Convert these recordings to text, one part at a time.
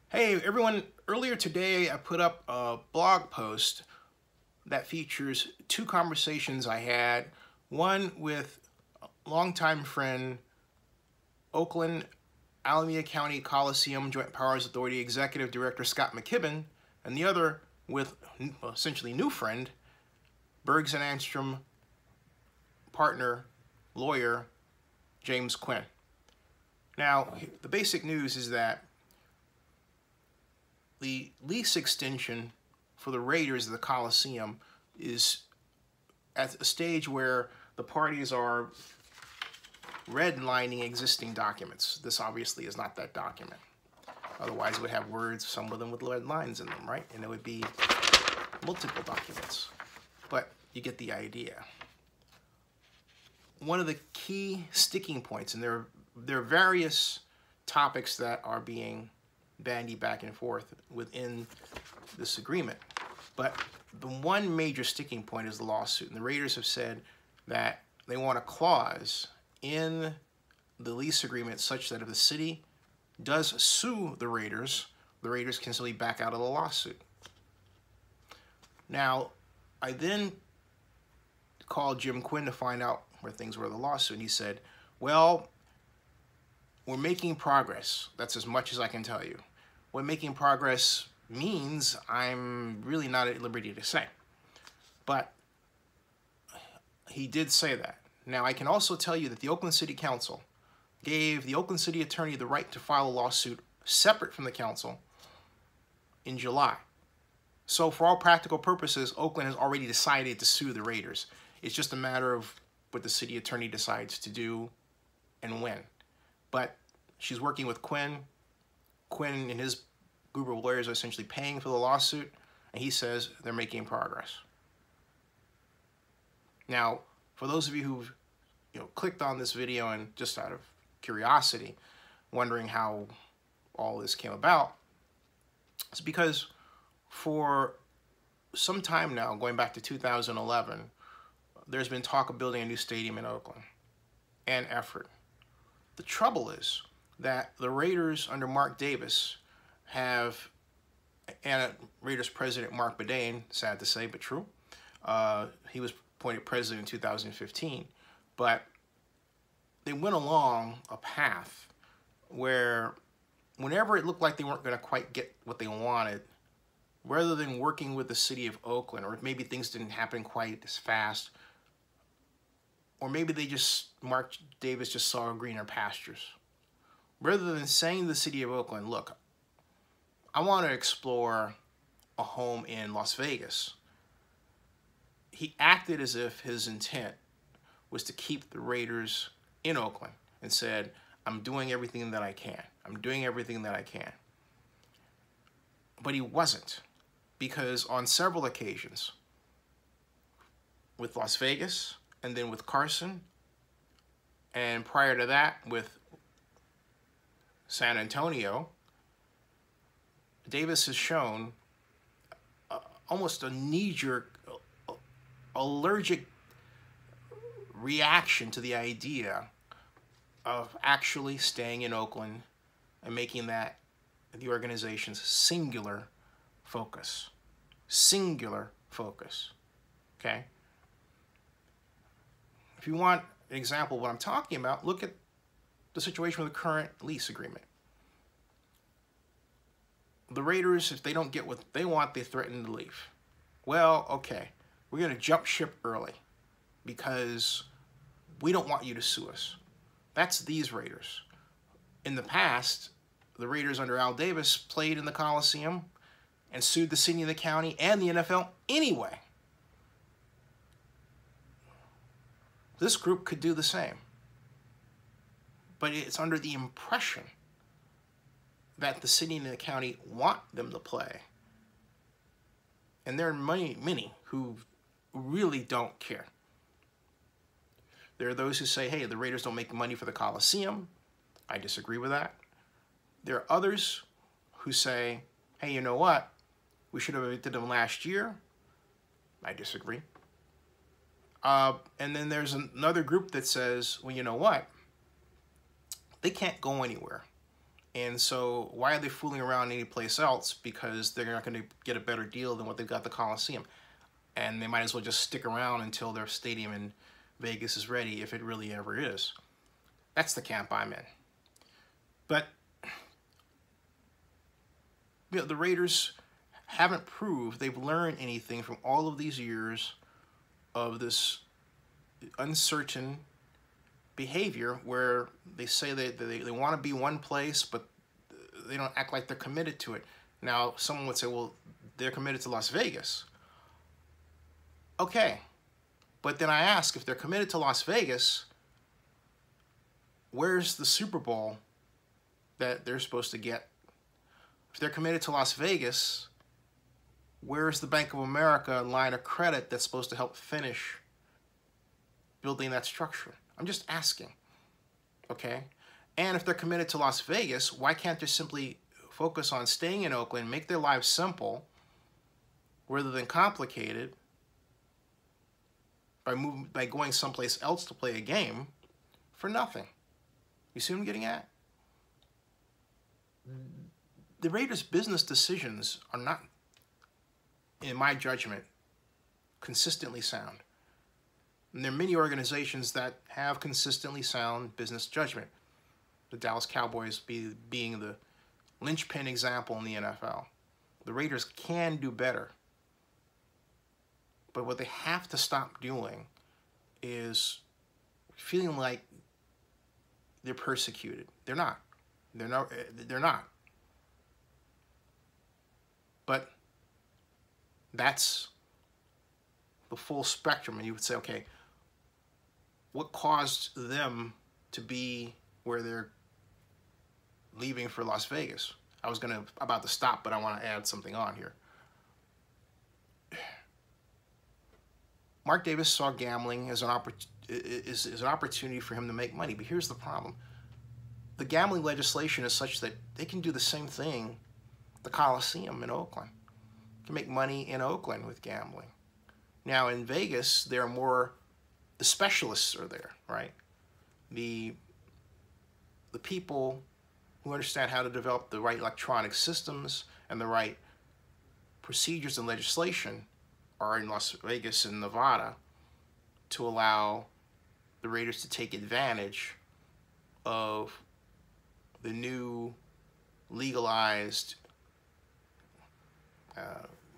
Hey everyone, earlier today I put up a blog post that features two conversations I had, one with longtime friend, Oakland, Alameda County Coliseum Joint Powers Authority Executive Director Scott McKibben, and the other with essentially new friend, Bergs and Anstrom partner, lawyer, James Quinn. Now, the basic news is that the lease extension for the Raiders of the Coliseum is at a stage where the parties are redlining existing documents. This obviously is not that document. Otherwise, it would have words, some of them with red lines in them, right? And it would be multiple documents. But you get the idea. One of the key sticking points, and there are various topics that are being bandied back and forth within this agreement. But the one major sticking point is the lawsuit. And the Raiders have said that they want a clause in the lease agreement such that if the city does sue the Raiders can simply back out of the lawsuit. Now, I then called Jim Quinn to find out where things were in the lawsuit, and he said, well, we're making progress. That's as much as I can tell you. What making progress means, I'm really not at liberty to say. But he did say that. Now, I can also tell you that the Oakland City Council gave the Oakland City Attorney the right to file a lawsuit separate from the council in July. So for all practical purposes, Oakland has already decided to sue the Raiders. It's just a matter of what the city attorney decides to do and when. But she's working with Quinn. Quinn and his group of lawyers are essentially paying for the lawsuit, and he says they're making progress. Now, for those of you who've clicked on this video and just out of curiosity, wondering how all this came about, it's because for some time now, going back to 2011, there's been talk of building a new stadium in Oakland and effort. The trouble is that the Raiders under Mark Davis have, and Raiders president Mark Bedane, sad to say but true, he was appointed president in 2015, but they went along a path where whenever it looked like they weren't going to quite get what they wanted, rather than working with the city of Oakland, or maybe things didn't happen quite as fast, or maybe Mark Davis just saw greener pastures. Rather than saying to the city of Oakland, look, I want to explore a home in Las Vegas, he acted as if his intent was to keep the Raiders in Oakland and said, I'm doing everything that I can. I'm doing everything that I can. But he wasn't, because on several occasions, with Las Vegas, and then with Carson, and prior to that with San Antonio, Davis has shown almost a knee-jerk, allergic reaction to the idea of actually staying in Oakland and making that the organization's singular focus. Singular focus, okay? If you want an example of what I'm talking about, look at the situation with the current lease agreement. The Raiders, if they don't get what they want, they threaten to leave. Well, okay, we're going to jump ship early because we don't want you to sue us. That's these Raiders. In the past, the Raiders under Al Davis played in the Coliseum and sued the city and the county and the NFL anyway. This group could do the same. But it's under the impression that the city and the county want them to play. And there are many who really don't care. There are those who say, hey, the Raiders don't make money for the Coliseum. I disagree with that. There are others who say, hey, you know what? We should have evicted them last year. I disagree. And then there's another group that says, well, you know what? They can't go anywhere. And so why are they fooling around anyplace else? Because they're not going to get a better deal than what they've got at the Coliseum. And they might as well just stick around until their stadium in Vegas is ready, if it really ever is. That's the camp I'm in. But you know, the Raiders haven't proved they've learned anything from all of these years of this uncertain behavior where they say they want to be one place, but they don't act like they're committed to it. Now, someone would say, well, they're committed to Las Vegas. Okay, but then I ask, if they're committed to Las Vegas, where's the Super Bowl that they're supposed to get? If they're committed to Las Vegas, where's the Bank of America line of credit that's supposed to help finish building that structure? I'm just asking, okay? And if they're committed to Las Vegas, why can't they simply focus on staying in Oakland, make their lives simple rather than complicated by going someplace else to play a game for nothing? You see what I'm getting at? The Raiders' business decisions are not, in my judgment, consistently sound. And there are many organizations that have consistently sound business judgment. The Dallas Cowboys being the linchpin example in the NFL. The Raiders can do better. But what they have to stop doing is feeling like they're persecuted. They're not. They're not. But that's the full spectrum. And you would say, okay, what caused them to be where they're leaving for Las Vegas? I was about to stop, but I want to add something on here. Mark Davis saw gambling as an opportunity for him to make money. But here's the problem. The gambling legislation is such that they can do the same thing at the Coliseum in Oakland. They can make money in Oakland with gambling. Now in Vegas, there are more, the specialists are there, right? The people who understand how to develop the right electronic systems and the right procedures and legislation are in Las Vegas and Nevada to allow the Raiders to take advantage of the new legalized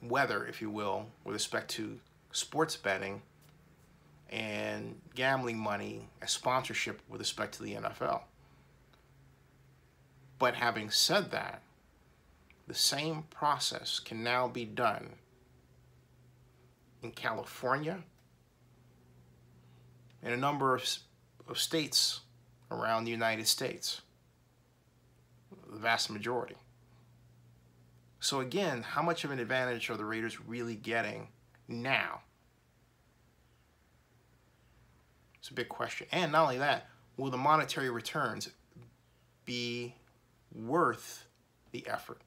weather, if you will, with respect to sports betting and gambling money as sponsorship with respect to the NFL. But having said that, the same process can now be done in California and a number of states around the United States, the vast majority. So again, how much of an advantage are the Raiders really getting now? It's a big question. And not only that, will the monetary returns be worth the effort?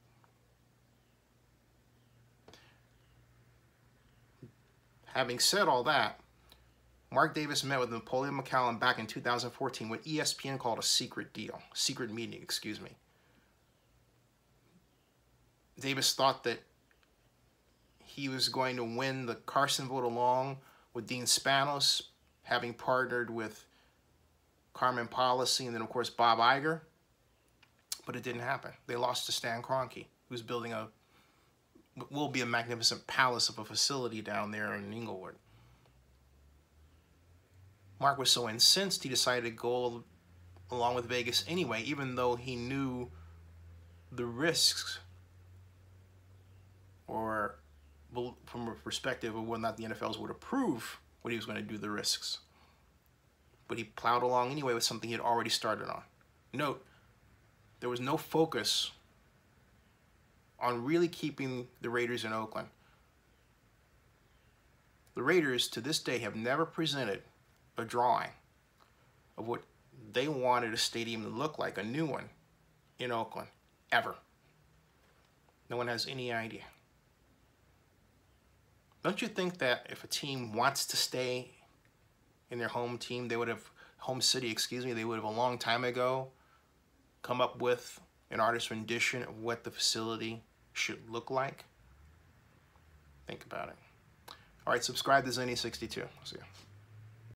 Having said all that, Mark Davis met with Napoleon McCallum back in 2014 what ESPN called a secret deal, secret meeting, excuse me. Davis thought that he was going to win the Carson vote along with Dean Spanos, having partnered with Carmen Policy and then, of course, Bob Iger. But it didn't happen. They lost to Stan Kroenke, who's building will be a magnificent palace of a facility down there in Inglewood. Mark was so incensed, he decided to go along with Vegas anyway, even though he knew the risks, or from a perspective of whether or not the NFLs would approve what he was going to do, the risks. But he plowed along anyway with something he had already started on. Note, there was no focus on really keeping the Raiders in Oakland. The Raiders, to this day, have never presented a drawing of what they wanted a stadium to look like, a new one, in Oakland, ever. No one has any idea. Don't you think that if a team wants to stay in their home team, they would have, home city, excuse me, they would have a long time ago come up with an artist's rendition of what the facility should look like, think about it. All right, subscribe to Zenny62. See ya.